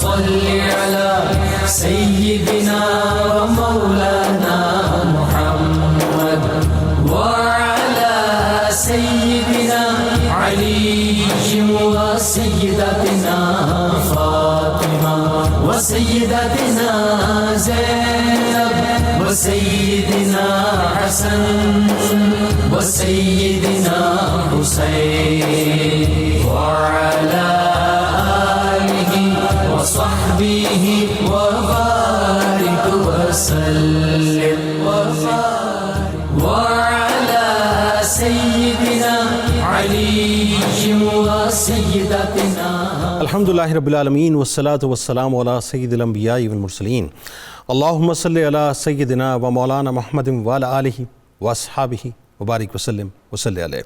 صل على سيدنا ومولانا محمد وعلى سيدنا علي وسيدتنا فاطمة وسيدتنا زينب وسيدنا حسن وسيدنا حسين وعلى آله وصحبه وبارك وسلم وعلى سيدنا علي وسيدتنا. الحمدللہ رب العالمین والصلاة والسلام علی سید الانبیاء والمرسلین. اللہم صلی علی سیدنا و مولانا محمد وعلی آلہ واصحابہ وبارک وسلم وصلی علیہ.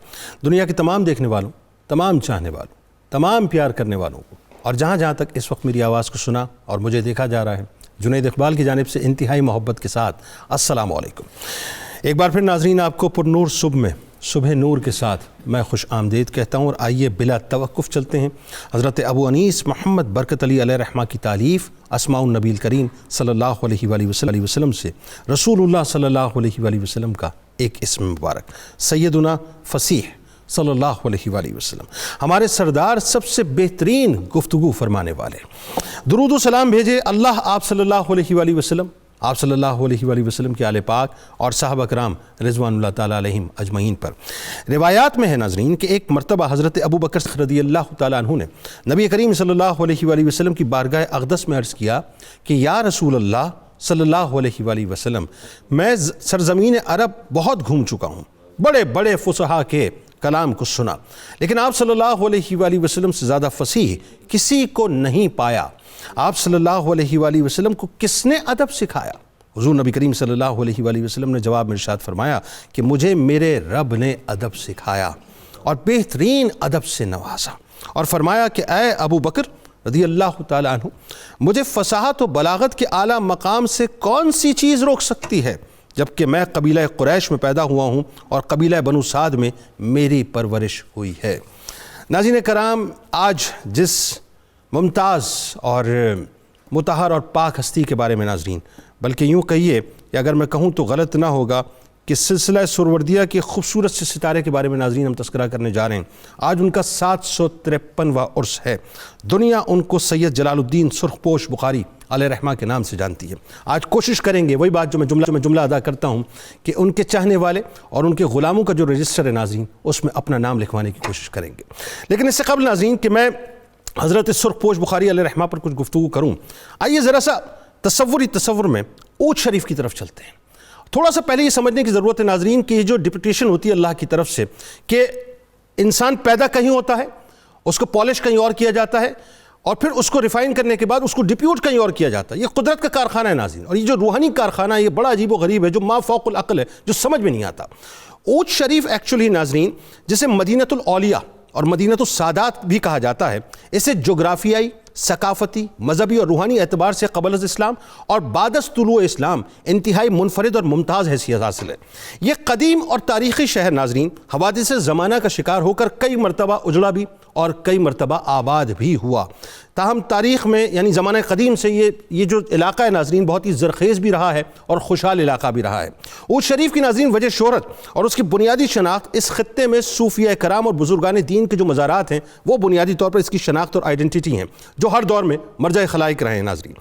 دنیا کے تمام دیکھنے والوں، تمام چاہنے والوں، تمام پیار کرنے والوں کو، اور جہاں جہاں تک اس وقت میری آواز کو سنا اور مجھے دیکھا جا رہا ہے، جنید اقبال کی جانب سے انتہائی محبت کے ساتھ السلام علیکم. ایک بار پھر ناظرین آپ کو پر نور صبح میں صبح نور کے ساتھ میں خوش آمدید کہتا ہوں، اور آئیے بلا توقف چلتے ہیں حضرت ابو انیس محمد برکت علی علیہ رحمہ کی تالیف اسماء النبی الکریم صلی اللہ علیہ وآلہ وسلم سے رسول اللہ صلی اللہ علیہ وآلہ وسلم کا ایک اسم مبارک سیدنا فصیح صلی اللہ علیہ وآلہ وسلم، ہمارے سردار سب سے بہترین گفتگو فرمانے والے. درود و سلام بھیجے اللہ آپ صلی اللہ علیہ وآلہ وسلم، آپ صلی اللہ علیہ وآلہ وسلم کے آل پاک اور صحابہ کرام رضوان اللہ تعالیٰ علیہم اجمعین پر. روایات میں ہے ناظرین کہ ایک مرتبہ حضرت ابو بکر رضی اللہ تعالیٰ عنہ نے نبی کریم صلی اللہ علیہ وآلہ وسلم کی بارگاہ اقدس میں عرض کیا کہ یا رسول اللہ صلی اللہ علیہ وآلہ وسلم، میں سرزمین عرب بہت گھوم چکا ہوں، بڑے بڑے فصحاء کے کلام کو سنا، لیکن آپ صلی اللہ علیہ وآلہ وسلم سے زیادہ فصیح کسی کو نہیں پایا. آپ صلی اللہ علیہ وآلہ وسلم کو کس نے ادب سکھایا؟ حضور نبی کریم صلی اللہ علیہ وآلہ وسلم نے جواب میں ارشاد فرمایا کہ مجھے میرے رب نے ادب سکھایا اور بہترین ادب سے نوازا، اور فرمایا کہ اے ابو بکر رضی اللہ تعالیٰ عنہ، مجھے فصاحت و بلاغت کے اعلیٰ مقام سے کون سی چیز روک سکتی ہے، جبکہ میں قبیلہ قریش میں پیدا ہوا ہوں اور قبیلہ بنو سعد میں میری پرورش ہوئی ہے. ناظرین کرام، آج جس ممتاز اور مطہر اور پاک ہستی کے بارے میں ناظرین، بلکہ یوں کہیے کہ اگر میں کہوں تو غلط نہ ہوگا کہ سلسلہ سروردیہ کے خوبصورت سے ستارے کے بارے میں ناظرین ہم تذکرہ کرنے جا رہے ہیں. آج ان کا 753واں عرس ہے. دنیا ان کو سید جلال الدین سرخ پوش بخاری علیہ رحمہ کے نام سے جانتی ہے. آج کوشش کریں گے، وہی بات جو میں جملہ ادا کرتا ہوں، کہ ان کے چاہنے والے اور ان کے غلاموں کا جو رجسٹر ہے ناظرین، اس میں اپنا نام لکھوانے کی کوشش کریں گے. لیکن اس سے قبل ناظرین کہ میں حضرت سرخ پوش بخاری علیہ رحمہ پر کچھ گفتگو کروں، آئیے ذرا سا تصور میں اونچ شریف کی طرف چلتے ہیں. تھوڑا سا پہلے یہ سمجھنے کی ضرورت ہے ناظرین کہ یہ جو ڈپٹیشن ہوتی ہے اللہ کی طرف سے کہ انسان پیدا کہیں ہوتا ہے، اس کو پالش کہیں اور کیا جاتا ہے، اور پھر اس کو ریفائن کرنے کے بعد اس کو ڈپیوٹ کہیں اور کیا جاتا ہے. یہ قدرت کا کارخانہ ہے ناظرین، اور یہ جو روحانی کارخانہ ہے یہ بڑا عجیب و غریب ہے، جو ما فوق العقل ہے، جو سمجھ میں نہیں آتا. اونچ شریف ایکچولی ناظرین جسے مدینۃ الاولیاء اور مدینۃ السادات بھی کہا جاتا ہے، اسے جغرافیائی، ثقافتی، مذہبی اور روحانی اعتبار سے قبل از اسلام اور بعد از طلوع اسلام انتہائی منفرد اور ممتاز حیثیت حاصل ہے. یہ قدیم اور تاریخی شہر ناظرین حوادث زمانہ کا شکار ہو کر کئی مرتبہ اجڑا بھی اور کئی مرتبہ آباد بھی ہوا. تاہم تاریخ میں یعنی زمانہ قدیم سے یہ جو علاقہ ہے ناظرین بہت ہی زرخیز بھی رہا ہے اور خوشحال علاقہ بھی رہا ہے. اونچ شریف کی ناظرین وجہ شہرت اور اس کی بنیادی شناخت اس خطے میں صوفیہ کرام اور بزرگان دین کے جو مزارات ہیں وہ بنیادی طور پر اس کی شناخت اور آئیڈنٹیٹی ہیں، جو ہر دور میں مرجع خلائق رہے ہیں. ناظرین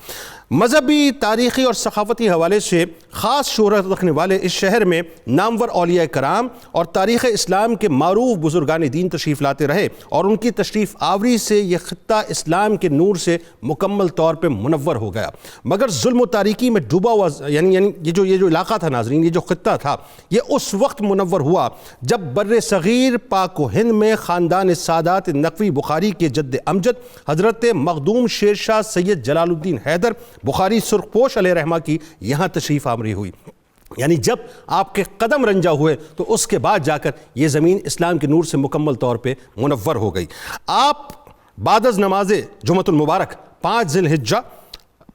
مذہبی، تاریخی اور ثقافتی حوالے سے خاص شہرت رکھنے والے اس شہر میں نامور اولیاء کرام اور تاریخ اسلام کے معروف بزرگان دین تشریف لاتے رہے، اور ان کی تشریف آوری سے یہ خطہ اسلام کے نور سے مکمل طور پہ منور ہو گیا. مگر ظلم و تاریکی میں ڈوبا ہوا یعنی یہ جو علاقہ تھا ناظرین، یہ جو خطہ تھا، یہ اس وقت منور ہوا جب بر صغیر پاک و ہند میں خاندان سادات نقوی بخاری کے جد امجد حضرت مخدوم شیر شاہ سید جلال الدین حیدر بخاری سرخ پوش علیہ رحمہ کی یہاں تشریف آوری ہوئی. یعنی جب آپ کے قدم رنجا ہوئے تو اس کے بعد جا کر یہ زمین اسلام کے نور سے مکمل طور پہ منور ہو گئی. آپ بعد از نماز جمعۃ المبارک 5 ذی الحجہ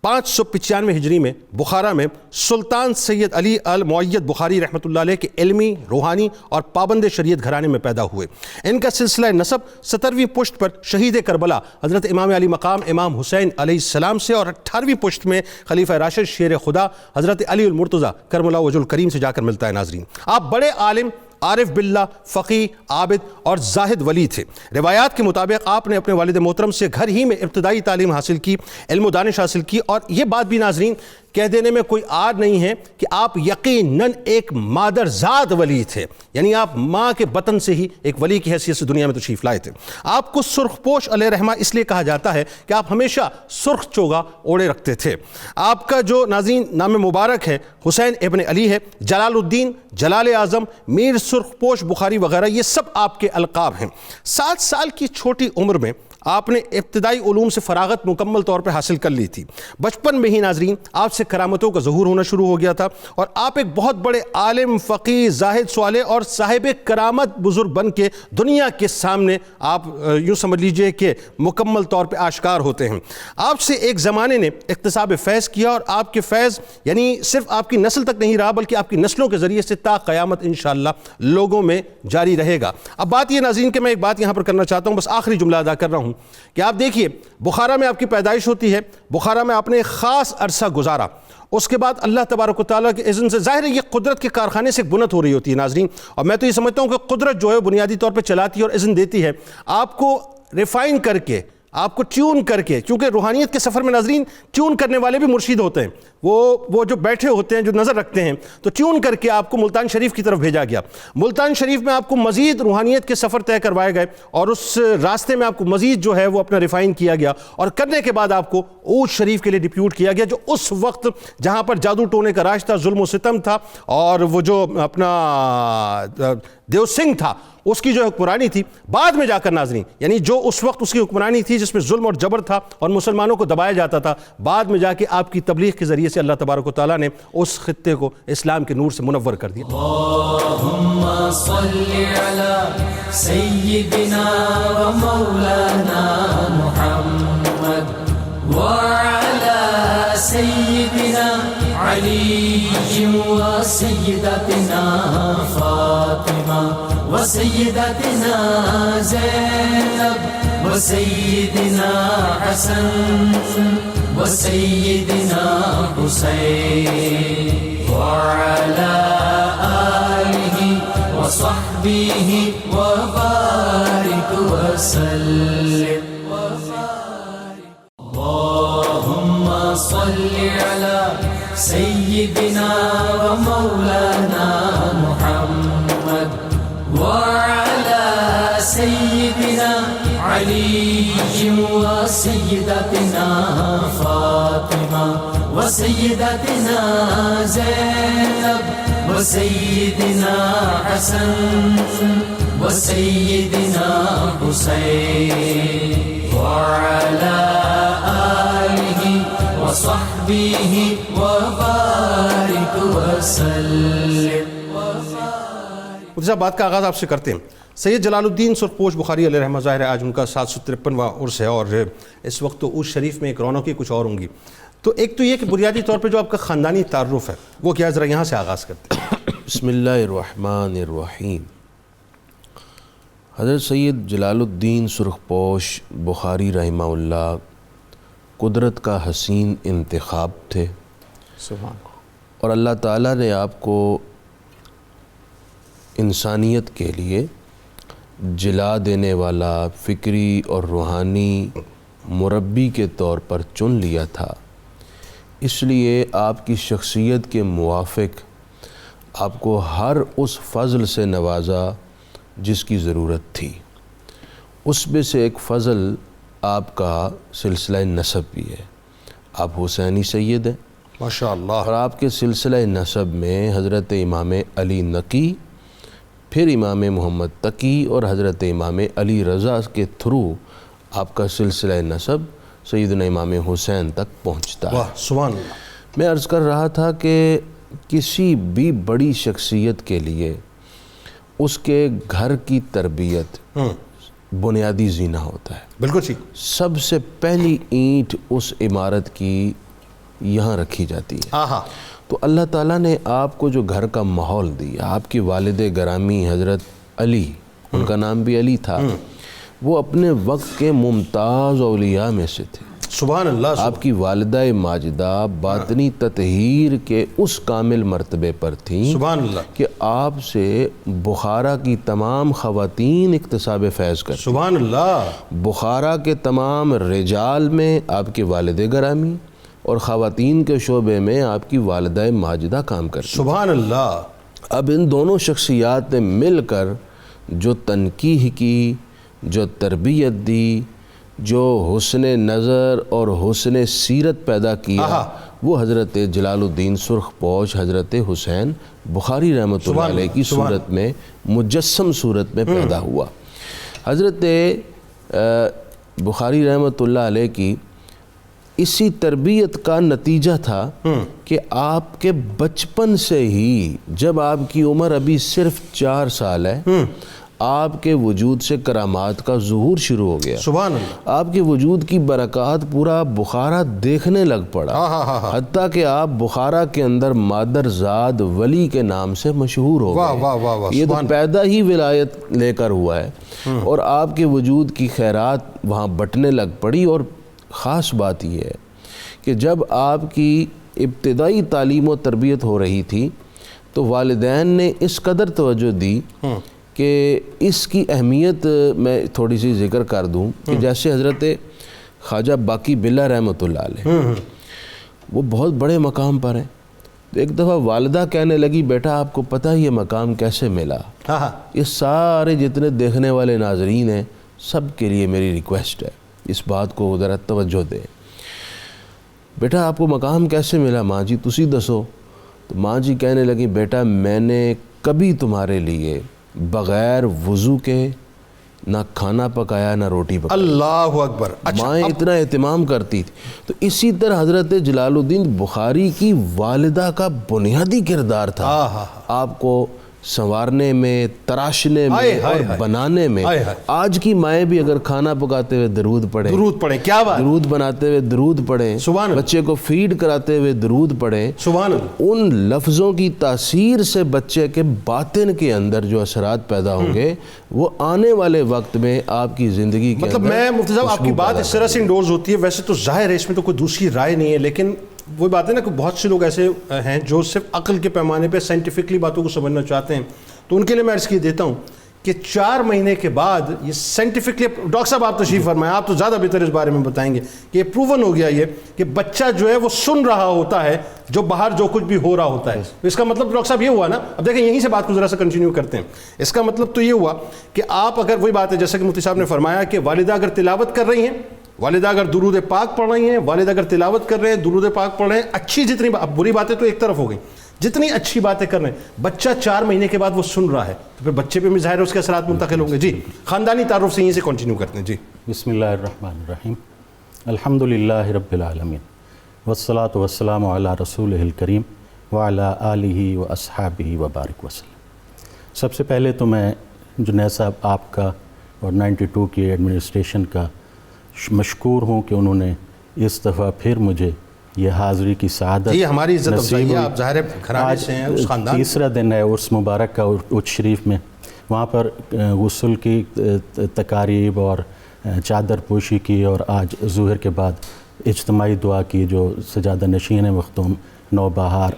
595 ہجری میں بخارا میں سلطان سید علی المعید بخاری رحمۃ اللہ علیہ کے علمی، روحانی اور پابند شریعت گھرانے میں پیدا ہوئے۔ ان کا سلسلہ نسب 17ویں پشت پر شہید کربلا حضرت امام علی مقام امام حسین علیہ السلام سے، اور 18ویں پشت میں خلیفہ راشد شیر خدا حضرت علی المرتضیٰ کرم اللہ وجہ الکریم سے جا کر ملتا ہے۔ ناظرین، آپ بڑے عالم، عارف باللہ، فقی، عابد اور زاہد ولی تھے۔ روایات کے مطابق آپ نے اپنے والد محترم سے گھر ہی میں ابتدائی تعلیم حاصل کی، علم و دانش حاصل کی، اور یہ بات بھی ناظرین کہہ دینے میں کوئی عار نہیں ہے کہ آپ یقیناً ایک مادرزاد ولی تھے، یعنی آپ ماں کے بطن سے ہی ایک ولی کی حیثیت سے دنیا میں تشریف لائے تھے۔ آپ کو سرخ پوش علیہ رحمہ اس لیے کہا جاتا ہے کہ آپ ہمیشہ سرخ چوگا اوڑے رکھتے تھے۔ آپ کا جو ناظرین نام مبارک ہے حسین ابن علی ہے، جلال الدین، جلال اعظم، میر سرخ پوش بخاری وغیرہ، یہ سب آپ کے القاب ہیں۔ 7 سال کی چھوٹی عمر میں آپ نے ابتدائی علوم سے فراغت مکمل طور پر حاصل کر لی تھی۔ بچپن میں ہی ناظرین آپ سے کرامتوں کا ظہور ہونا شروع ہو گیا تھا، اور آپ ایک بہت بڑے عالم، فقی، زاہد، صالح اور صاحب کرامت بزرگ بن کے دنیا کے سامنے آپ یوں سمجھ لیجئے کہ مکمل طور پہ آشکار ہوتے ہیں۔ آپ سے ایک زمانے نے اکتساب فیض کیا، اور آپ کے فیض یعنی صرف آپ کی نسل تک نہیں رہا بلکہ آپ کی نسلوں کے ذریعے سے تا قیامت انشاءاللہ لوگوں میں جاری رہے گا۔ اب بات یہ ناظرین کہ میں ایک بات یہاں پر کرنا چاہتا ہوں، بس آخری جملہ ادا کر رہا ہوں کہ آپ دیکھیے بخارا میں آپ کی پیدائش ہوتی ہے، بخارا میں آپ نے ایک خاص عرصہ گزارا، اس کے بعد اللہ تبارک و تعالیٰ کے اذن سے، ظاہر ہے یہ قدرت کے کارخانے سے ایک بنت ہو رہی ہوتی ہے ناظرین، اور میں تو یہ سمجھتا ہوں کہ قدرت جو ہے بنیادی طور پہ چلاتی ہے اور اذن دیتی ہے آپ کو ریفائن کر کے، آپ کو ٹیون کر کے، کیونکہ روحانیت کے سفر میں ناظرین ٹیون کرنے والے بھی مرشید ہوتے ہیں، وہ جو بیٹھے ہوتے ہیں، جو نظر رکھتے ہیں، تو ٹیون کر کے آپ کو ملتان شریف کی طرف بھیجا گیا۔ ملتان شریف میں آپ کو مزید روحانیت کے سفر طے کروائے گئے، اور اس راستے میں آپ کو مزید جو ہے وہ اپنا ریفائن کیا گیا، اور کرنے کے بعد آپ کو اوج شریف کے لیے ڈپیوٹ کیا گیا، جو اس وقت جہاں پر جادو ٹونے کا راج تھا، ظلم و ستم تھا، اور وہ جو اپنا دیو سنگھ تھا اس کی جو حکمرانی تھی، بعد میں جا کر ناظرین یعنی جو اس وقت اس کی حکمرانی تھی جس میں ظلم اور جبر تھا اور مسلمانوں کو دبایا جاتا تھا، بعد میں جا کے آپ کی تبلیغ کے ذریعے سے اللہ تبارک و تعالیٰ نے اس خطے کو اسلام کے نور سے منور کر دیا۔ اللہم صلی علی سیدنا و مولانا محمد وعلی سیدنا علی و سیدتنا فاطمہ و سیدتنا زینب و سیدنا حسن و سیدنا حسین وعلی آلہ و صحبہ و بارک وسلم۔ اللہم صلی علی سیدنا و مولانا محمد وعلی سیدنا علی و سیدتنا فاطمہ و سیدتنا زینب و سیدنا حسن و سیدنا حسین وعلی آلہ و صحبہ و بارک وسلم۔ مفتی صاحب بات کا آغاز آپ سے کرتے ہیں۔ سید جلال الدین سرخ پوش بخاری علیہ رحمہ، ظاہر ہے آج ان کا 753واں عرس ہے، اور اس وقت تو عرس شریف میں ایک رونقیں کچھ اور ہوں گی، تو ایک تو یہ کہ بنیادی طور پہ جو آپ کا خاندانی تعارف ہے وہ کیا، ذرا یہاں سے آغاز کرتے ہیں۔ بسم اللہ الرحمن الرحیم۔ حضرت سید جلال الدین سرخ پوش بخاری رحمہ اللہ قدرت کا حسین انتخاب تھے، سبحان، اور اللہ تعالیٰ نے آپ کو انسانیت کے لیے جلا دینے والا فکری اور روحانی مربی کے طور پر چن لیا تھا، اس لیے آپ کی شخصیت کے موافق آپ کو ہر اس فضل سے نوازا جس کی ضرورت تھی۔ اس میں سے ایک فضل آپ کا سلسلہ نسب بھی ہے، آپ حسینی سید ہیں ماشاءاللہ، اور آپ کے سلسلہ نسب میں حضرت امام علی نقی، پھر امام محمد تقی اور حضرت امام علی رضا کے تھرو آپ کا سلسلہ نسب سیدنا امام حسین تک پہنچتا ہے۔ واہ سبحان اللہ۔ میں عرض کر رہا تھا کہ کسی بھی بڑی شخصیت کے لیے اس کے گھر کی تربیت بنیادی زینہ ہوتا ہے. بالکل ٹھیک. سب سے پہلی اینٹ اس عمارت کی یہاں رکھی جاتی ہے۔ آہا، تو اللہ تعالیٰ نے آپ کو جو گھر کا ماحول دیا، آپ کے والد گرامی حضرت علی، ان کا نام بھی علی تھا، وہ اپنے وقت کے ممتاز اولیاء میں سے تھے۔ سبحان اللہ۔ آپ کی والدہ ماجدہ باطنی تطہیر کے اس کامل مرتبے پر تھیں سبحان اللہ، کہ آپ سے بخارا کی تمام خواتین اکتساب فیض کرتی۔ سبحان اللہ، بخارا کے تمام رجال میں آپ کے والد گرامی اور خواتین کے شعبے میں آپ کی والدہ ماجدہ کام کرتی۔ سبحان اللہ۔ اب ان دونوں شخصیات نے مل کر جو تنقیح کی، جو تربیت دی، جو حسن نظر اور حسن سیرت پیدا کیا، وہ حضرت جلال الدین سرخ پوش حضرت حسین بخاری رحمۃ اللہ علیہ کی صورت میں، مجسم صورت میں پیدا ہوا۔ حضرت بخاری رحمۃ اللہ علیہ کی اسی تربیت کا نتیجہ تھا کہ آپ کے بچپن سے ہی، جب آپ کی عمر ابھی صرف 4 سال ہے، آپ کے وجود سے کرامات کا ظہور شروع ہو گیا۔ سبحان اللہ۔ آپ کے وجود کی برکات پورا بخارا دیکھنے لگ پڑا، حتیٰ کہ آپ بخارا کے اندر مادر زاد ولی کے نام سے مشہور ہو گئے۔ یہ تو پیدا ہی ولایت لے کر ہوا ہے، اور آپ کے وجود کی خیرات وہاں بٹنے لگ پڑی۔ اور خاص بات یہ ہے کہ جب آپ کی ابتدائی تعلیم و تربیت ہو رہی تھی تو والدین نے اس قدر توجہ دی کہ اس کی اہمیت میں تھوڑی سی ذکر کر دوں کہ جیسے حضرت خواجہ باقی باللہ رحمۃ اللہ علیہ، وہ بہت بڑے مقام پر ہیں۔ تو ایک دفعہ والدہ کہنے لگی، بیٹا آپ کو پتہ یہ مقام کیسے ملا؟ یہ سارے جتنے دیکھنے والے ناظرین ہیں سب کے لیے میری ریکویسٹ ہے، اس بات کو ذرا توجہ دیں۔ بیٹا آپ کو مقام کیسے ملا ماں جی، تسی دسو۔ تو ماں جی کہنے لگی، بیٹا میں نے کبھی تمہارے لیے بغیر وضو کے نہ کھانا پکایا نہ روٹی پکایا۔ اللہ اکبر۔ مائیں اتنا اہتمام کرتی تھی۔ تو اسی طرح حضرت جلال الدین بخاری کی والدہ کا بنیادی کردار تھا آپ کو سنوارنے میں، تراشنے میں اور بنانے میں۔ آج کی مائیں بھی اگر کھانا پکاتے ہوئے درود پڑھیں، کیا بات، درود بناتے ہوئے درود پڑھیں، بچے کو فیڈ کراتے ہوئے درود پڑھیں، ان لفظوں کی تاثیر سے بچے کے باطن کے اندر جو اثرات پیدا ہوں گے وہ آنے والے وقت میں آپ کی زندگی کے مطلب میں مفتی صاحب آپ کی بات اس طرح سے انڈورز ہوتی ہے، ویسے تو ظاہر ہے اس میں تو کوئی دوسری رائے نہیں ہے، لیکن وہ بات ہے نا کہ بہت سے لوگ ایسے ہیں جو صرف عقل کے پیمانے پہ سائنٹیفکلی باتوں کو سمجھنا چاہتے ہیں، تو ان کے لیے میں عرض کیے دیتا ہوں کہ 4 مہینے کے بعد یہ سائنٹیفکلی، ڈاکٹر صاحب آپ تشریف فرمائیں، آپ تو زیادہ بہتر اس بارے میں بتائیں گے کہ یہ پروون ہو گیا یہ کہ بچہ جو ہے وہ سن رہا ہوتا ہے جو باہر جو کچھ بھی ہو رہا ہوتا ہے۔ اس کا مطلب ڈاکٹر صاحب یہ ہوا نا، اب دیکھیں یہیں سے بات کو ذرا سا کنٹینیو کرتے ہیں، اس کا مطلب تو یہ ہوا کہ آپ اگر وہی بات ہے جیسا کہ مفتی صاحب نے فرمایا کہ والدہ اگر تلاوت کر رہی ہیں، والدہ اگر درود پاک پڑھ رہی ہیں، والدہ اگر تلاوت کر رہے ہیں، درود پاک پڑھ رہے ہیں، اچھی جتنی اب بری باتیں تو ایک طرف ہو گئی، جتنی اچھی باتیں کر رہے ہیں، بچہ 4 مہینے کے بعد وہ سن رہا ہے تو پھر بچے پہ بھی ظاہر ہے اس کے اثرات منتقل ہوں گے۔ جی خاندانی تعارف سے یہیں سے کنٹینیو کرتے ہیں۔ جی بسم اللہ الرحمن الرحیم، الحمدللہ رب العالمین، والصلاة والسلام علی رسولہ الکریم وعلی آلہ واصحابہ وبارک وسلم۔ سب سے پہلے تو میں جنید صاحب آپ کا اور 92 کی ایڈمنسٹریشن کا مشکور ہوں کہ انہوں نے اس دفعہ پھر مجھے یہ حاضری کی سعادت یہ ہماری عزت افزائی ہے، آپ ظاہر گھرانے سے ہیں، اس خاندان۔ تیسرا دن ہے عرس مبارک کا اچ شریف میں، وہاں پر غسل کی تقاریب اور چادر پوشی کی، اور آج ظہر کے بعد اجتماعی دعا کی جو سجادہ نشین مختوم نوبہار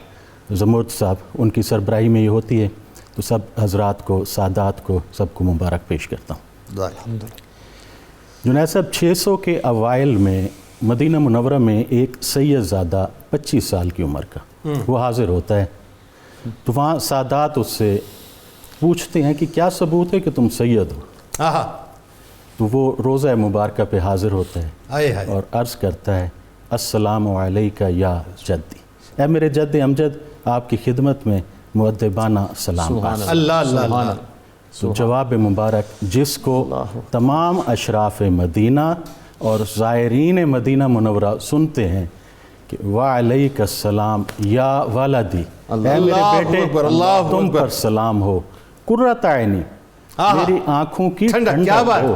زمرد صاحب ان کی سربراہی میں یہ ہوتی ہے، تو سب حضرات کو، سادات کو، سب کو مبارک پیش کرتا ہوں۔ جنید صاحب 600 کے اوائل میں مدینہ منورہ میں ایک سید زادہ 25 سال کی عمر کا وہ حاضر ہوتا ہے، تو وہاں سادات اس سے پوچھتے ہیں کہ کیا ثبوت ہے کہ تم سید ہو؟ تو وہ روضہ مبارکہ پہ حاضر ہوتا ہے اور عرض کرتا ہے، السلام علیکہ یا جدی، اے میرے جد امجد، آپ کی خدمت میں مؤدبانہ سلام۔ اللہ اللہ۔ تو جواب مبارک جس کو تمام اشراف مدینہ اور زائرین مدینہ منورہ سنتے ہیں کہ وعلیک السلام یا ولدی، اے میرے بیٹے تم پر سلام ہو، قرۃ عینی، میری آنکھوں کی ٹھنڈک ہو،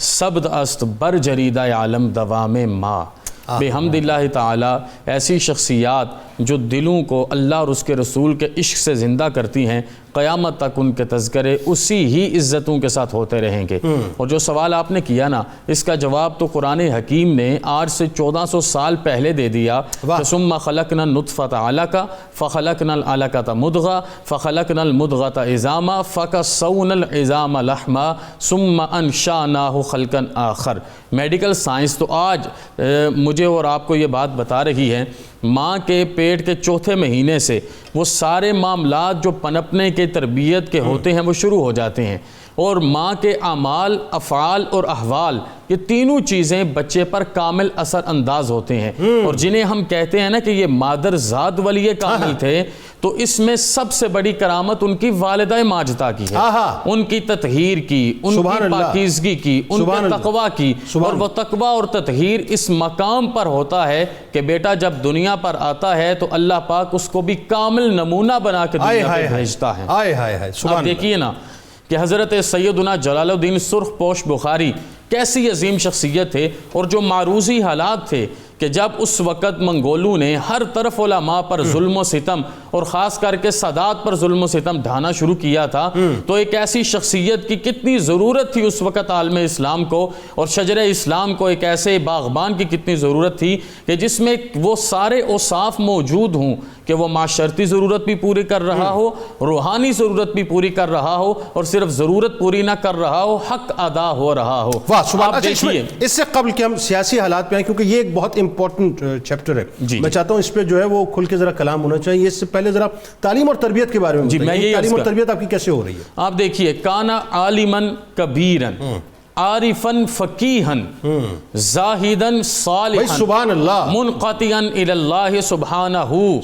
سبد است بر جریدہ عالم دوام ما. بحمد اللہ تعالی ایسی شخصیات جو دلوں کو اللہ اور اس کے رسول کے عشق سے زندہ کرتی ہیں، قیامت تک ان کے تذکرے اسی ہی عزتوں کے ساتھ ہوتے رہیں گے. اور جو سوال آپ نے کیا نا، اس کا جواب تو قرآن حکیم نے آج سے 1400 سال پہلے دے دیا. ثم خلقنا النطفۃ علقۃ فخلقنا العلقۃ مضغۃ فخلقنا المضغۃ عظاما فکسونا العظام لحما ثم انشأناہ خلقا آخر. میڈیکل سائنس تو آج مجھے اور آپ کو یہ بات بتا رہی ہے، ماں کے پیٹ کے چوتھے مہینے سے وہ سارے معاملات جو پنپنے کے تربیت کے ہوتے ہیں وہ شروع ہو جاتے ہیں، اور ماں کے اعمال، افعال اور احوال، یہ تینوں چیزیں بچے پر کامل اثر انداز ہوتے ہیں. اور جنہیں ہم کہتے ہیں نا کہ یہ مادر ذات ولی کامل تھے، تو اس میں سب سے بڑی کرامت ان کی والدہ ماجدہ کی ہے، ان کی تطہیر کی، ان کی پاکیزگی کی، ان کے تقویٰ کی. اور وہ تقویٰ اور تطہیر اس مقام پر ہوتا ہے کہ بیٹا جب دنیا پر آتا ہے تو اللہ پاک اس کو بھی کامل نمونہ بنا کے دنیا پہ بھیجتا ہے. آپ دیکھیے نا کہ حضرت سیدنا جلال الدین سرخ پوش بخاری کیسی عظیم شخصیت تھے، اور جو معروضی حالات تھے کہ جب اس وقت منگولوں نے ہر طرف علماء پر ظلم و ستم اور خاص کر کے سادات پر ظلم و ستم ڈھانا شروع کیا تھا، تو ایک ایسی شخصیت کی کتنی ضرورت تھی اس وقت عالم اسلام کو، اور شجر اسلام کو ایک ایسے باغبان کی کتنی ضرورت تھی کہ جس میں وہ سارے اوصاف موجود ہوں کہ وہ معاشرتی ضرورت بھی پوری کر رہا ہو، روحانی ضرورت بھی پوری کر رہا ہو، اور صرف ضرورت پوری نہ کر رہا ہو، حق ادا ہو رہا ہو. آپ دیکھیے اس سے قبل کہ ہم سیاسی حالات پہ آئیں، کیونکہ یہ ایک بہت امپورٹنٹ چیپٹر ہے، میں چاہتا ہوں اس پہ جو ہے وہ کھل کے ذرا کلام ہونا چاہیے. اس سے پہلے ذرا تعلیم اور تربیت کے بارے میں بتائیے، تعلیم اور تربیت آپ کی کیسے ہو رہی ہے؟ آپ دیکھیے، کانا عالمن کبیرن عارفن فقیہن زاہدن صالحن سبحان اللہ، منقطعن الی اللہ سبحانہ،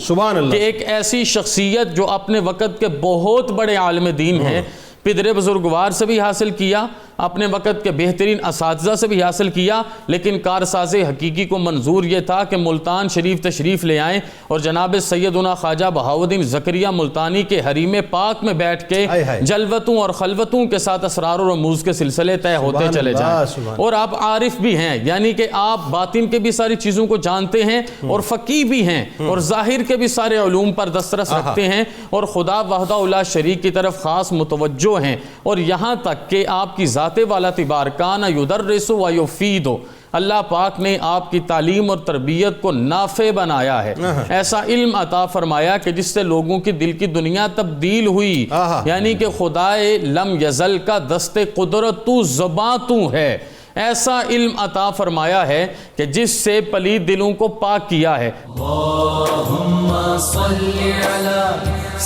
سبحان اللہ، کہ ایک ایسی شخصیت جو اپنے وقت کے بہت بڑے عالم دین ہیں، پدر بزرگوار سے بھی حاصل کیا، اپنے وقت کے بہترین اساتذہ سے بھی حاصل کیا، لیکن کارساز حقیقی کو منظور یہ تھا کہ ملتان شریف تشریف لے آئیں اور جناب سیدنا خواجہ بہاؤالدین زکریا ملتانی کے حریم پاک میں بیٹھ کے جلوتوں اور خلوتوں کے ساتھ اسرار و رموز کے سلسلے طے ہوتے چلے جائیں. اور آپ عارف بھی ہیں، یعنی کہ آپ باطن کے بھی ساری چیزوں کو جانتے ہیں، اور فقیہ بھی ہیں، اور ظاہر کے بھی سارے علوم پر دسترس رکھتے ہیں، اور خدا وحدہ لا شریک کی طرف خاص متوجہ ہیں. اور یہاں تک کہ آپ کی ذات والا تبار کانا یدرس و یفید، اللہ پاک نے آپ کی تعلیم اور تربیت کو نافع بنایا ہے، ایسا علم عطا فرمایا کہ جس سے لوگوں کی دل کی دنیا تبدیل ہوئی. یعنی کہ خدائے لم یزل کا دست قدرت تو زباں تو ہے، ایسا علم عطا فرمایا ہے کہ جس سے پلید دلوں کو پاک کیا ہے. اللہم صلی علی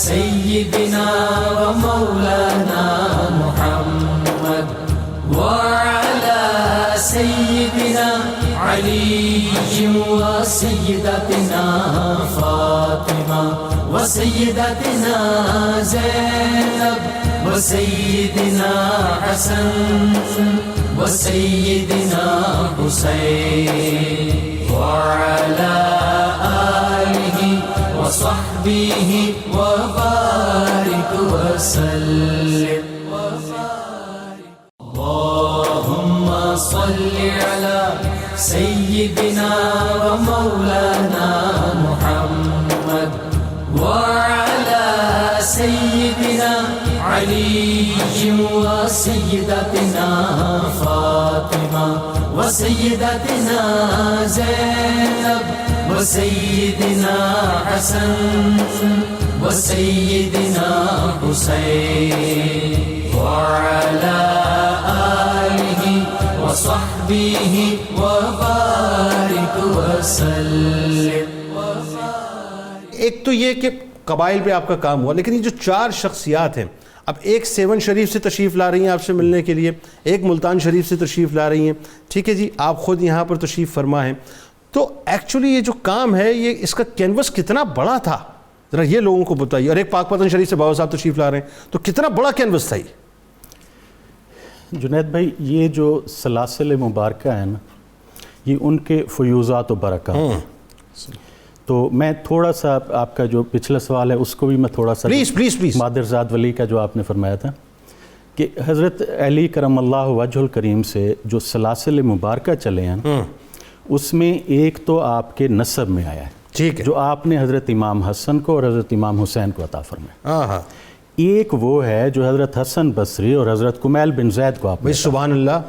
سیدنا و مولانا محمد وعلى سيدنا علي وسيدتنا فاطمة وسيدتنا زينب وسيدنا حسن وسيدنا حسين وعلى آله وصحبه وبارك وسلم. اللهم صل على سيدنا ومولانا محمد وعلى سيدنا علي وسيدتنا فاطمة وسيدتنا زينب وسيدنا حسن وسيدنا حسين وعلى آله وصحبه وبارك وسلم. ایک تو یہ کہ قبائل پہ آپ کا کام ہوا، لیکن یہ جو 4 شخصیات ہیں، اب ایک 7 شریف سے تشریف لا رہی ہیں آپ سے ملنے کے لیے، ایک ملتان شریف سے تشریف لا رہی ہیں، ٹھیک ہے جی، آپ خود یہاں پر تشریف فرما ہیں. تو ایکچولی یہ جو کام ہے، یہ اس کا کینوس کتنا بڑا تھا، ذرا یہ لوگوں کو بتائیے. اور ایک پاک پتن شریف سے بابا صاحب تشریف لا رہے ہیں، تو کتنا بڑا کینوس تھا یہ؟ جنید بھائی، یہ جو سلاسل مبارکہ ہیں نا، یہ ان کے فیوزات و برکات ہیں. تو میں تھوڑا سا آپ کا جو پچھلا سوال ہے اس کو بھی میں تھوڑا سا پلیز مادر ذات ولی کا جو آپ نے فرمایا تھا، کہ حضرت علی کرم اللہ وجہ الکریم سے جو سلاسل مبارکہ چلے ہیں اس میں ایک تو آپ کے نسب میں آیا ہے، ٹھیک ہے، جو آپ نے حضرت امام حسن کو اور حضرت امام حسین کو عطا فرمایا۔ ہاں، ایک وہ ہے جو حضرت حسن بصری اور حضرت کمیل بن زید کو آپ نے بھائی سبحان اللہ،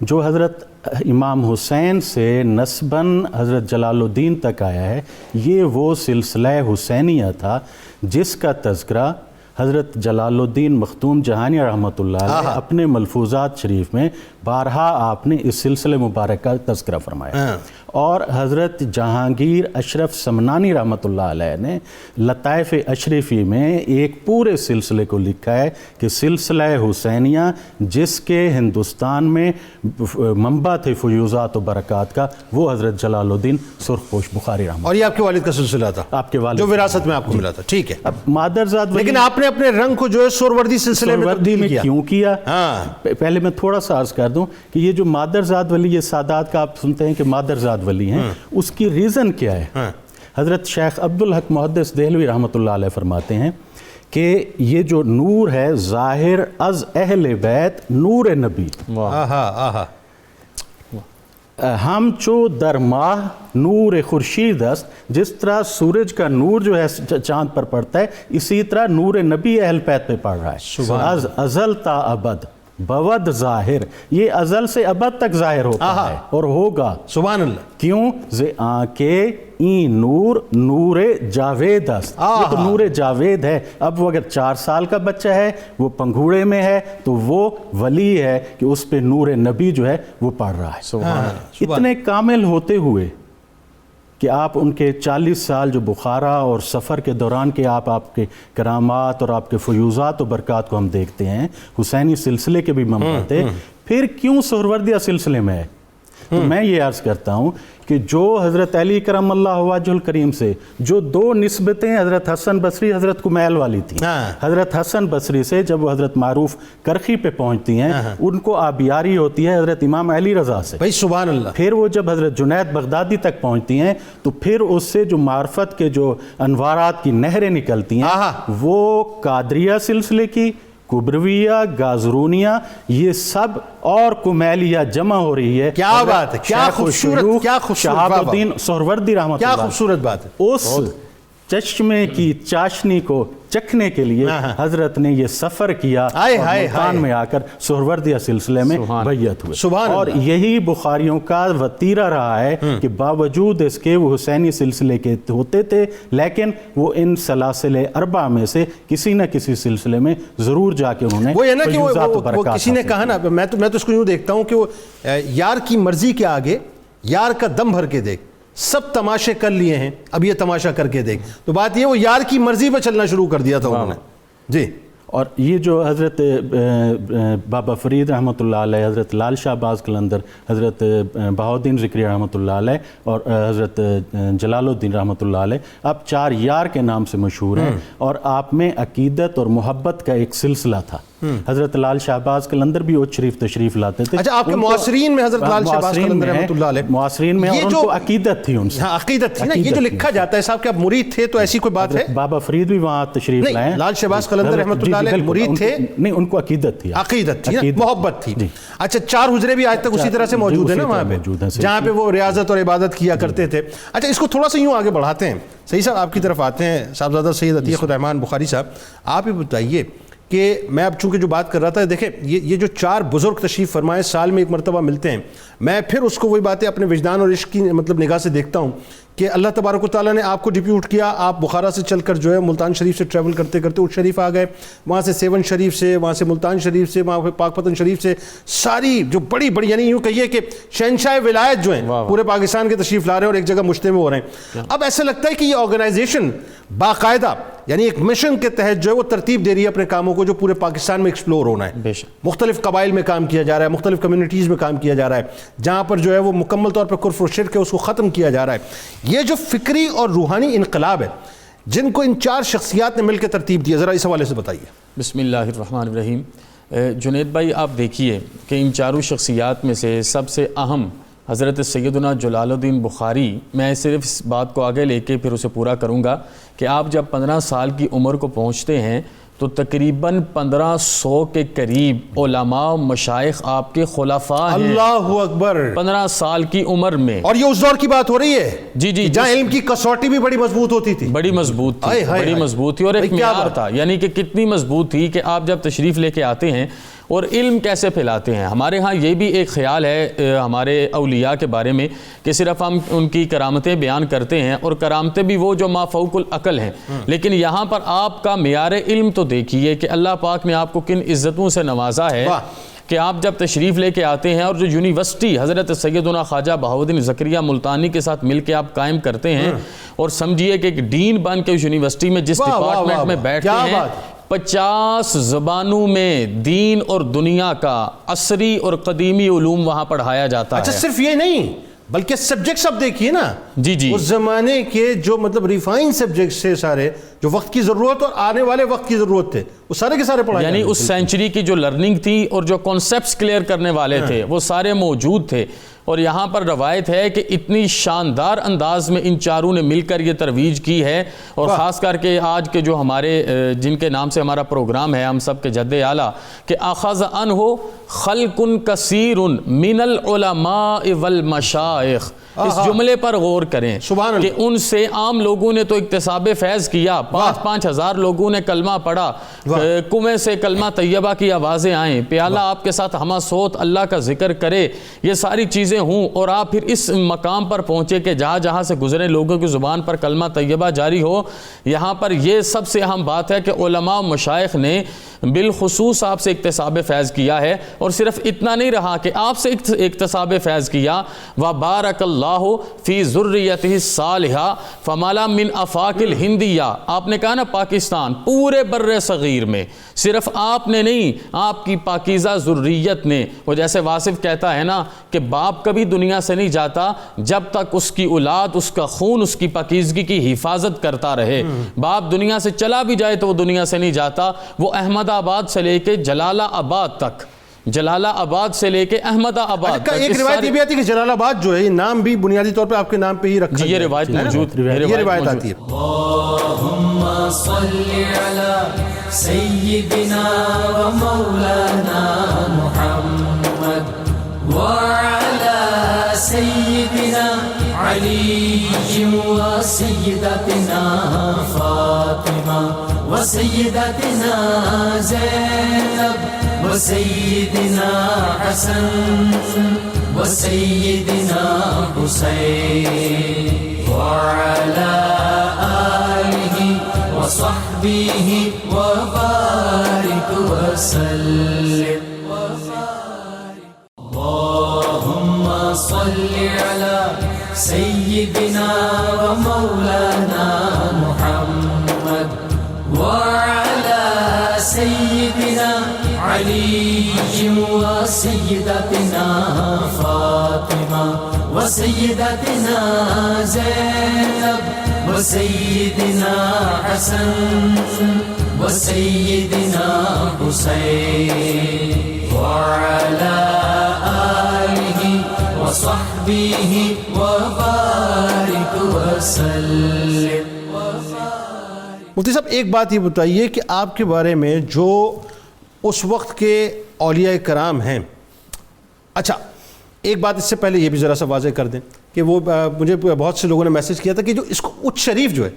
جو حضرت امام حسین سے نسباً حضرت جلال الدین تک آیا ہے، یہ وہ سلسلہ حسینیہ تھا جس کا تذکرہ حضرت جلال الدین مختوم جہانی رحمۃ اللہ علیہ اپنے ملفوظات شریف میں بارہا آپ نے اس سلسلے مبارک کا تذکرہ فرمایا، اور حضرت جہانگیر اشرف سمنانی رحمۃ اللہ علیہ نے لطائف اشرفی میں ایک پورے سلسلے کو لکھا ہے کہ سلسلہ حسینیہ جس کے ہندوستان میں منبع تھے فیوزات و برکات کا، وہ حضرت جلال الدین سرخ پوش بخاری رحمۃ اور یہ آپ کے والد کا سلسلہ تھا، آپ کے والد جو وراثت میں آپ کو ملا تھا، ٹھیک ہے۔ اب مادرزاد ولی لیکن آپ نے اپنے رنگ کو جو ہے سوروردی سلسلے میں سوروردی تبدیل میں کیا، کیوں کیا؟ ہاں، پہلے میں تھوڑا سا عرض کر دوں کہ یہ جو مادرزاد ولی، یہ سادات کا آپ سنتے ہیں کہ مادرزاد ولی ہیں، اس کی ریزن کیا ہے؟ حضرت شیخ عبدالحق محدث دہلوی رحمۃ اللہ علیہ فرماتے ہیں کہ یہ جو نور ہے ظاہر از اہل بیت نور نبی، آہا، ہم چو در ماہ نور خورشید است، جس طرح سورج کا نور جو ہے چاند پر پڑتا ہے، اسی طرح نور نبی اہل بیت پہ پڑ رہا ہے۔ از ازل تا ابد بود ظاہر، یہ ازل سے ابد تک ظاہر ہوتا ہے اور ہوگا، سبحان اللہ، کیوں؟ زِ آنکے این نور نور جاوید است، یہ تو نور جاوید ہے۔ اب وہ اگر 4 سال کا بچہ ہے، وہ پنگھوڑے میں ہے، تو وہ ولی ہے کہ اس پہ نور نبی جو ہے وہ پڑھ رہا ہے۔ اتنے کامل ہوتے ہوئے کہ آپ ان کے 40 سال جو بخارا اور سفر کے دوران کے آپ کے کرامات اور آپ کے فیوزات و برکات کو ہم دیکھتے ہیں، حسینی سلسلے کے بھی منبع تھے، پھر کیوں سہروردیہ سلسلے میں ہے؟ تو میں یہ عرض کرتا ہوں کہ جو حضرت علی کرم اللہ وجہ الکریم سے جو 2 نسبتیں حضرت حسن بصری حضرت کمیل والی تھیں، حضرت حسن بصری سے جب وہ حضرت معروف کرخی پہ پہنچتی ہیں، ان کو آبیاری ہوتی ہے حضرت امام علی رضا سے، بھائی سبحان اللہ، پھر وہ جب حضرت جنید بغدادی تک پہنچتی ہیں تو پھر اس سے جو معرفت کے جو انوارات کی نہریں نکلتی ہیں، وہ قادریہ سلسلے کی، کبرویہ، گازرونیہ، یہ سب اور کمیلیہ جمع ہو رہی ہے۔ کیا بات ہے، کیا خوبصورت، کیا خوبصورت، شہاب الدین سہروردی رحمۃ اللہ، کیا خوبصورت بات ہے۔ اس چشمے کی چاشنی کو چکھنے کے لیے حضرت نے یہ سفر کیا اور ملتان میں آ کر سہروردیہ سلسلے میں بیعت ہوئے، اور یہی بخاریوں کا وتیرہ رہا ہے کہ باوجود اس کے وہ حسینی سلسلے کے ہوتے تھے، لیکن وہ ان سلاسل اربع میں سے کسی نہ کسی سلسلے میں ضرور جا کے انہوں نے وہ ہے نا کہ وہ کسی نے کہا نا، میں تو اس کو یوں دیکھتا ہوں کہ وہ یار کی مرضی کے آگے یار کا دم بھر کے دیکھ، سب تماشے کر لیے ہیں، اب یہ تماشا کر کے دیکھ، تو بات یہ وہ یار کی مرضی پہ چلنا شروع کر دیا تھا انہوں نے، جی۔ اور یہ جو حضرت بابا فرید رحمۃ اللہ علیہ، حضرت لال شاہ باز قلندر، حضرت بہاؤالدین ذکری رحمۃ اللہ علیہ اور حضرت جلال الدین رحمۃ اللہ علیہ، آپ 4 یار کے نام سے مشہور ہیں، اور آپ میں عقیدت اور محبت کا ایک سلسلہ تھا۔ حضرت لال شہباز قلندر بھی اوچ شریف تشریف لاتے تھے۔ اچھا، آپ کے معاصرین میں حضرت لال شہباز قلندر رحمۃ اللہ علیہ، معاصرین میں، اور ان کو عقیدت تھی ان سے، ہاں عقیدت تھی نا، یہ جو لکھا جاتا ہے صاحب کہ آپ مرید تھے تو ایسی کوئی بات ہے؟ بابا فرید بھی وہاں تشریف لائے، لال شہباز قلندر رحمۃ اللہ علیہ مرید تھے؟ نہیں، ان کو عقیدت تھی، عقیدت تھی، محبت تھی۔ اچھا، 4 حجرے بھی آج تک اسی طرح سے موجود ہیں نا وہاں پہ، جہاں پہ وہ ریاضت اور عبادت کیا کرتے تھے۔ اچھا، اس کو تھوڑا سا یوں آگے بڑھاتے ہیں، صحیح صاحب آپ کی طرف آتے ہیں، صاحبزادہ سید عتیق الرحمن بخاری صاحب، آپ ہی بتائیے کہ میں اب چونکہ جو بات کر رہا تھا، دیکھیں یہ جو 4 بزرگ تشریف فرمائے سال میں ایک مرتبہ ملتے ہیں، میں پھر اس کو وہی باتیں اپنے وجدان اور عشق کی مطلب نگاہ سے دیکھتا ہوں کہ اللہ تبارک و تعالیٰ نے آپ کو ڈپیوٹ کیا، آپ بخارا سے چل کر جو ہے ملتان شریف سے ٹریول کرتے کرتے اٹھ شریف آ گئے، وہاں سے سیون شریف سے، وہاں سے ملتان شریف سے، وہاں پہ پاک پتن شریف سے، ساری جو بڑی بڑی، یعنی یوں کہیے کہ شہنشاہ ولایت جو ہیں پورے پاکستان کے تشریف لا رہے ہیں اور ایک جگہ مجتمع ہو رہے ہیں۔ اب ایسا لگتا ہے کہ یہ آرگنائزیشن باقاعدہ یعنی ایک مشن کے تحت جو ہے وہ ترتیب دے رہی ہے اپنے کاموں کو، جو پورے پاکستان میں ایکسپلور ہونا ہے، مختلف قبائل میں کام کیا جا رہا ہے، مختلف کمیونٹیز میں کام کیا جا رہا ہے، جہاں پر جو ہے وہ مکمل طور پر کفر و شرک ہے اس کو ختم کیا جا رہا ہے۔ یہ جو فکری اور روحانی انقلاب ہے جن کو ان 4 شخصیات نے مل کے ترتیب دیا، ذرا اس حوالے سے بتائیے۔ بسم اللہ الرحمن الرحیم۔ جنید بھائی، آپ دیکھیے کہ ان 4 شخصیات میں سے سب سے اہم حضرت سیدنا جلال الدین بخاری، میں صرف اس بات کو آگے لے کے پھر اسے پورا کروں گا کہ آپ جب 15 سال کی عمر کو پہنچتے ہیں تو تقریباً 1500 کے قریب علماء و مشائخ آپ کے خلفاء ہیں، اللہ اکبر، 15 سال کی عمر میں. اور یہ اس دور کی بات ہو رہی ہے جی جی، جہاں علم کی کسوٹی بھی بڑی مضبوط ہوتی تھی، بڑی مضبوط تھی، بڑی مضبوط تھی، اور ایک معیار تھا، یعنی کہ کتنی مضبوط تھی کہ آپ جب تشریف لے کے آتے ہیں اور علم کیسے پھیلاتے ہیں. ہمارے ہاں یہ بھی ایک خیال ہے ہمارے اولیاء کے بارے میں کہ صرف ہم ان کی کرامتیں بیان کرتے ہیں، اور کرامتیں بھی وہ جو ما فوق العقل ہیں، لیکن یہاں پر آپ کا معیار علم تو دیکھیے کہ اللہ پاک نے آپ کو کن عزتوں سے نوازا ہے کہ آپ جب تشریف لے کے آتے ہیں اور جو یونیورسٹی حضرت سیدنا خواجہ بہاؤالدین زکریا ملتانی کے ساتھ مل کے آپ قائم کرتے ہیں، اور سمجھیے کہ ایک ڈین بن کے اس یونیورسٹی میں جس ڈپارٹمنٹ میں بیٹھتے ہیں 50 زبانوں میں دین اور دنیا کا عصری اور قدیمی علوم وہاں پڑھایا جاتا ہے. اچھا صرف یہ نہیں بلکہ سبجیکٹس اب دیکھیے نا، جی جی، اس زمانے کے جو مطلب ریفائن سبجیکٹس تھے سارے، جو وقت کی ضرورت اور آنے والے وقت کی ضرورت تھے، وہ سارے کے سارے پڑھائے، یعنی اس سینچری کی جو لرننگ تھی اور جو کانسیپٹس کلیئر کرنے والے تھے وہ سارے موجود تھے. اور یہاں پر روایت ہے کہ اتنی شاندار انداز میں ان چاروں نے مل کر یہ ترویج کی ہے، اور خاص کر کے آج کے جو ہمارے جن کے نام سے ہمارا پروگرام ہے ہم سب کے جد اعلیٰ، کہ اخذ عنہ خلق کثیر من العلماء والمشائخ، اس جملے پر غور کریں کہ ان سے عام لوگوں نے تو اکتساب فیض کیا، 5-5 ہزار لوگوں نے کلمہ پڑھا، کنویں سے کلمہ طیبہ کی آوازیں آئیں، پیالہ آپ کے ساتھ ہمہ صوت اللہ کا ذکر کرے، یہ ساری چیزیں ہوں، اور آپ پھر اس مقام پر پہنچے کہ جہاں جہاں سے گزرے لوگوں کی زبان پر کلمہ طیبہ جاری ہو. یہاں پر یہ سب سے اہم بات ہے کہ علماء و مشائخ نے بالخصوص آپ سے اکتساب فیض کیا ہے، اور صرف اتنا نہیں رہا کہ آپ سے اکتساب فیض کیا، وَبَارَكَ اللَّهُ فِي ذُرِّيَّتِهِ الصَّالِحَةِ فَمَلَا مِنْ آفاق الہندیہ. آپ نے کہا نا پاکستان، پورے بر صغیر میں صرف آپ نے نہیں، آپ کی پاکیزہ ذریت نے. وہ جیسے واصف کہتا ہے نا کہ باپ کبھی دنیا سے نہیں جاتا جب تک اس کی اولاد، اس کا خون، اس کی پاکیزگی کی حفاظت کرتا رہے. باپ دنیا سے چلا بھی جائے تو وہ دنیا سے نہیں جاتا. وہ احمد آباد سے لے کے جلالہ آباد تک، جلالہ آباد سے لے کے احمد آباد تک، ایک روایت یہ بھی آتی ہے کہ جلال آباد جو ہے یہ نام بھی بنیادی طور پہ آپ کے نام پہ ہی رکھا ہے. یہ روایت موجود، یہ روایت آتی ہے. اللہم صلی علی سیدنا و مولانا محمد وعلی سیدنا علی و سیدتنا فاطمہ و سیدتنا زینب و سیدنا حسن و سیدنا حسین وعلی آلہ وصحبہ وبارک وسلم. اللہم صلی علی سیدنا و مولانا محمد وعلی سیدنا علی و سیدتنا فاطمہ و سیدتنا زینب و سیدنا حسن و سیدنا حسین وعلی آلہ وصحبہ وبارک وسلم. مفتی صاحب ایک بات یہ بتائیے کہ آپ کے بارے میں جو اس وقت کے اولیاء کرام ہیں، اچھا ایک بات اس سے پہلے یہ بھی ذرا سا واضح کر دیں کہ وہ مجھے بہت سے لوگوں نے میسج کیا تھا کہ جو اس کو اچ شریف جو ہے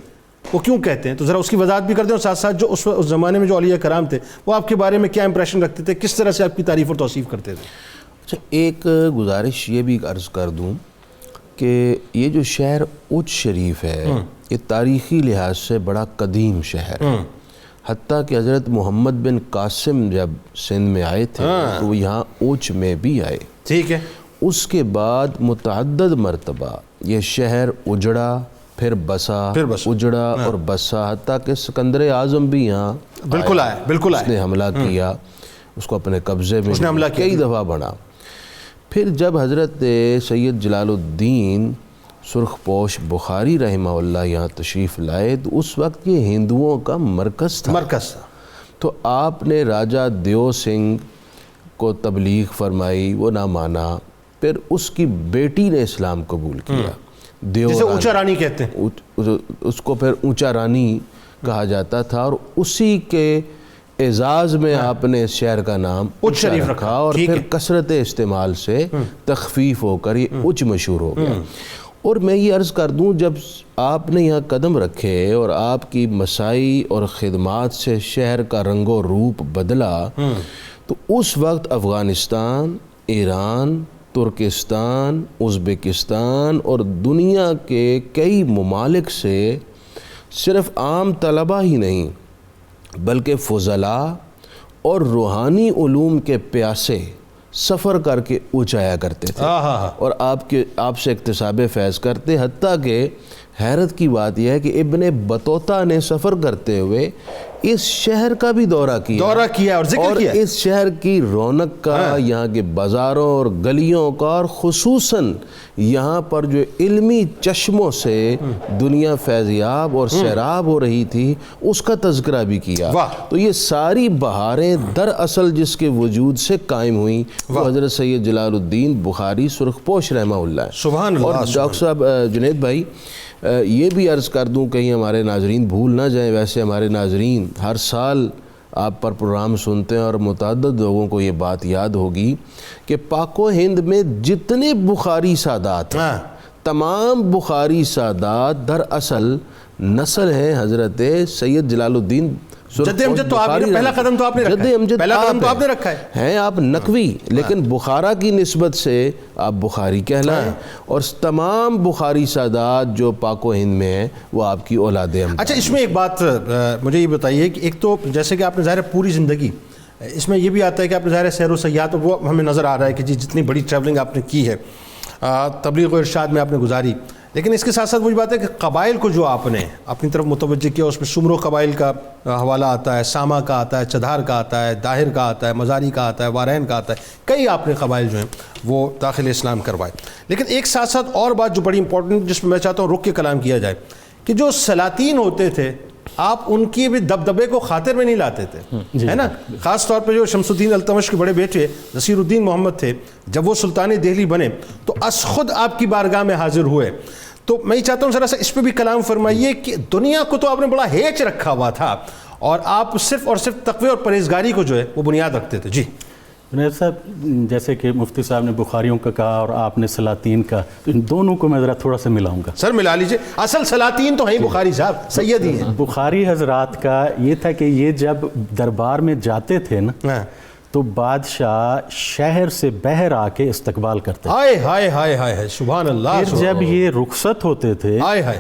وہ کیوں کہتے ہیں، تو ذرا اس کی وضاحت بھی کر دیں، اور ساتھ ساتھ جو اس زمانے میں جو اولیاء کرام تھے وہ آپ کے بارے میں کیا امپریشن رکھتے تھے، کس طرح سے آپ کی تعریف اور توصیف کرتے تھے. اچھا ایک گزارش یہ بھی عرض کر دوں کہ یہ جو شہر اچ شریف ہے یہ تاریخی لحاظ سے بڑا قدیم شہر ہے. حتیٰ کہ حضرت محمد بن قاسم جب سندھ میں آئے تھے تو وہ یہاں اچ میں بھی آئے. ٹھیک ہے. اس کے بعد متعدد مرتبہ یہ شہر اجڑا پھر بسا، اجڑا اور بسا، حتیٰ کہ سکندر اعظم بھی یہاں بالکل آیا، بالکل آیا، اس نے حملہ کیا، اس کو اپنے قبضے میں کئی دفعہ بنا. پھر جب حضرت سید جلال الدین سرخ پوش بخاری رحمہ اللہ یہاں تشریف لائے تو اس وقت یہ ہندوؤں کا مرکز تھا. تو آپ نے راجہ دیو سنگھ کو تبلیغ فرمائی، وہ نہ مانا. پھر اس کی بیٹی نے اسلام قبول کیا، جسے اونچا رانی کہتے ہیں، اس کو پھر اونچا رانی کہا جاتا تھا. اور اسی کے اعزاز میں آپ نے اس شہر کا نام اچ شریف رکھا اور پھر کثرت استعمال سے تخفیف ہو کر یہ اچ مشہور ہو گیا۔ اور میں یہ عرض کر دوں، جب آپ نے یہاں قدم رکھے اور آپ کی مساعی اور خدمات سے شہر کا رنگ و روپ بدلا، تو اس وقت افغانستان، ایران، ترکستان، ازبکستان اور دنیا کے کئی ممالک سے صرف عام طلبہ ہی نہیں بلکہ فضلاء اور روحانی علوم کے پیاسے سفر کر کے اونچایا کرتے تھے اور آپ سے اکتساب فیض کرتے، حتیٰ کہ حیرت کی بات یہ ہے کہ ابن بطوطہ نے سفر کرتے ہوئے اس شہر کا بھی دورہ کیا اور ذکر کیا، اس شہر کی رونق کا، یہاں کے بازاروں اور گلیوں کا، اور خصوصاً یہاں پر جو علمی چشموں سے دنیا فیضیاب اور سیراب ہو رہی تھی اس کا تذکرہ بھی کیا۔ تو یہ ساری بہاریں دراصل جس کے وجود سے قائم ہوئیں وہ حضرت سید جلال الدین بخاری سرخپوش رحمہ اللہ ہے۔ سبحان اللہ۔ اور ڈاکٹر صاحب جنید بھائی یہ بھی عرض کر دوں، کہیں ہمارے ناظرین بھول نہ جائیں، ویسے ہمارے ناظرین ہر سال آپ پر پروگرام سنتے ہیں اور متعدد لوگوں کو یہ بات یاد ہوگی کہ پاک و ہند میں جتنے بخاری سادات ہیں، تمام بخاری سادات دراصل نسل ہیں حضرت سید جلال الدین جد امجد۔ تو آپ نے پہلا قدم تو آپ نے رکھا ہے، پہلا قدم تو آپ نے رکھا ہے، ہیں آپ نقوی، لیکن بخارا کی نسبت سے آپ بخاری کہلائیں، اور تمام بخاری سادات جو پاک و ہند میں ہیں وہ آپ کی اولاد امجد۔ اچھا، اس میں ایک بات مجھے یہ بتائیے کہ ایک تو جیسے کہ آپ نے ظاہر پوری زندگی، اس میں یہ بھی آتا ہے کہ آپ نے ظاہر سیر و سیاحت، وہ ہمیں نظر آ رہا ہے کہ جی جتنی بڑی ٹریولنگ آپ نے کی ہے، تبلیغ و ارشاد میں آپ نے گزاری، لیکن اس کے ساتھ ساتھ وہی بات ہے کہ قبائل کو جو آپ نے اپنی طرف متوجہ کیا، اس میں سمرو قبائل کا حوالہ آتا ہے، ساما کا آتا ہے، چدھار کا آتا ہے، داہر کا آتا ہے، مزاری کا آتا ہے، وارین کا آتا ہے، کئی آپ نے قبائل جو ہیں وہ داخل اسلام کروائے۔ لیکن ایک ساتھ ساتھ اور بات جو بڑی امپورٹنٹ، جس میں میں چاہتا ہوں رک کے کلام کیا جائے، کہ جو سلاطین ہوتے تھے آپ ان کی بھی دبدبے کو خاطر میں نہیں لاتے تھے، ہے نا؟ خاص طور پہ جو شمس الدین التمش کے بڑے بیٹے نصیر الدین محمد تھے، جب وہ سلطان دہلی بنے تو از خود آپ کی بارگاہ میں حاضر ہوئے۔ تو میں یہ چاہتا ہوں ذرا سا اس پہ بھی کلام فرمائیے کہ دنیا کو تو آپ نے بڑا ہیچ رکھا ہوا تھا اور آپ صرف اور صرف تقوی اور پرہیزگاری کو جو ہے وہ بنیاد رکھتے تھے۔ جی جنید صاحب، جیسے کہ مفتی صاحب نے بخاریوں کا کہا اور آپ نے سلاطین کا، تو ان دونوں کو میں ذرا تھوڑا سا ملاؤں گا۔ سر ملا لیجئے، اصل سلاطین تو ہیں بخاری صاحب، سید ہی ہیں۔ بخاری حضرات کا یہ تھا کہ یہ جب دربار میں جاتے تھے نا تو بادشاہ شہر سے باہر آ کے استقبال کرتے تھے۔ ہائے ہائے ہائے ہائے، سبحان اللہ۔ پھر جب یہ رخصت ہوتے تھے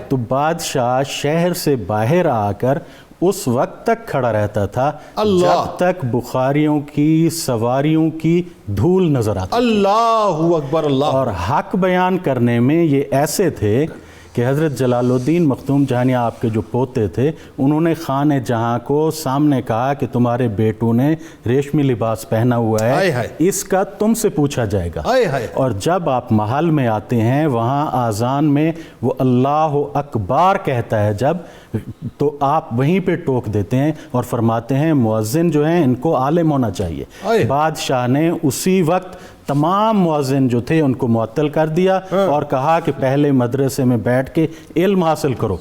تو بادشاہ شہر سے باہر آ کر اس وقت تک کھڑا رہتا تھا جب تک بخاریوں کی سواریوں کی دھول نظر آتی۔ اللہ اکبر، اللہ۔ اور حق بیان کرنے میں یہ ایسے تھے کہ حضرت جلال الدین مخدوم جہانیہ آپ کے جو پوتے تھے، انہوں نے خانِ جہاں کو سامنے کہا کہ تمہارے بیٹوں نے ریشمی لباس پہنا ہوا ہے، اس کا تم سے پوچھا جائے گا۔ اور جب آپ محل میں آتے ہیں، وہاں آذان میں وہ اللہ اکبر کہتا ہے جب، تو آپ وہیں پہ ٹوک دیتے ہیں اور فرماتے ہیں مؤذن جو ہیں ان کو عالم ہونا چاہیے۔ بادشاہ نے اسی وقت تمام مؤذن جو تھے ان کو معطل کر دیا اور کہا کہ پہلے مدرسے میں بیٹھ کے علم حاصل کرو۔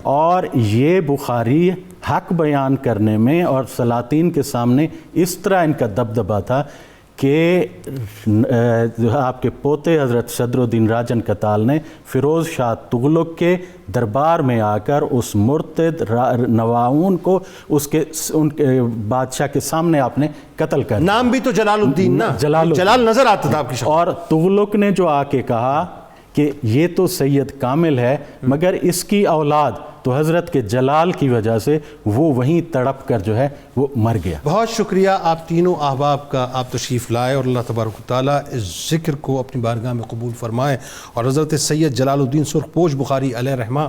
اور یہ بخاری حق بیان کرنے میں اور سلاطین کے سامنے اس طرح ان کا دبدبا تھا کہ آپ کے پوتے حضرت صدر الدین راجن قتال نے فیروز شاہ تغلق کے دربار میں آ کر اس مرتد نواؤن کو ان کے بادشاہ کے سامنے آپ نے قتل کر، نام بھی تو جلال الدین نا، جلال نظر آتا تھا آپ کی شکل۔ اور تغلق نے جو آ کے کہا کہ یہ تو سید کامل ہے مگر اس کی اولاد تو حضرت کے جلال کی وجہ سے وہ وہیں تڑپ کر جو ہے وہ مر گیا۔ بہت شکریہ آپ تینوں احباب کا، آپ تشریف لائے، اور اللہ تبارک و تعالیٰ اس ذکر کو اپنی بارگاہ میں قبول فرمائے اور حضرت سید جلال الدین سرخپوش بخاری علیہ رحمہ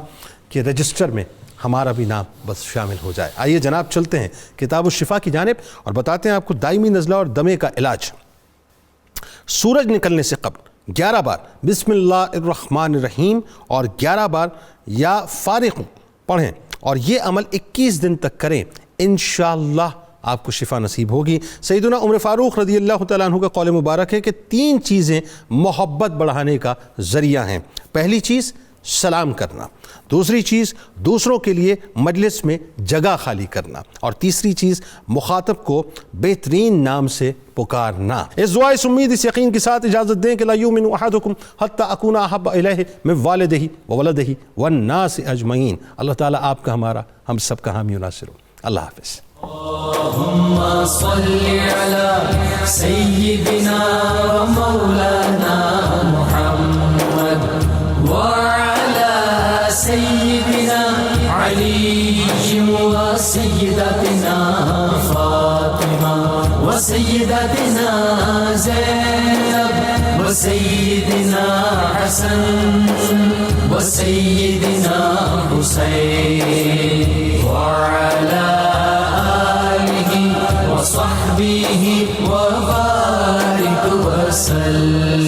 کے رجسٹر میں ہمارا بھی نام بس شامل ہو جائے۔ آئیے جناب چلتے ہیں کتاب الشفا کی جانب اور بتاتے ہیں آپ کو دائمی نزلہ اور دمے کا علاج۔ سورج نکلنے سے قبل 11 بار بسم اللہ الرحمن الرحیم اور 11 بار یا فارغ پڑھیں، اور یہ عمل 21 دن تک کریں، انشاءاللہ آپ کو شفا نصیب ہوگی۔ سیدنا عمر فاروق رضی اللہ تعالیٰ عنہ کا قول مبارک ہے کہ 3 چیزیں محبت بڑھانے کا ذریعہ ہیں۔ پہلی چیز سلام کرنا، دوسری چیز دوسروں کے لیے مجلس میں جگہ خالی کرنا، اور تیسری چیز مخاطب کو بہترین نام سے پکارنا۔ اس دعا اس امید اس یقین کے ساتھ اجازت دیں کہ لا یؤمن احدکم حتی اکون احب الیہ من والدہ وولدہ والناس اجمعین۔ اللہ تعالیٰ آپ کا، ہمارا، ہم سب کا حامی و ناصر ہو۔ اللہ حافظ۔ اللهم صل على سيدنا ومولانا محمد وعلى سيدنا علي وسيدتنا فاطمة وسيدتنا زينب وسيدنا حسن وسيدنا حسين وعلى آله وصحبه وبارك وسلم۔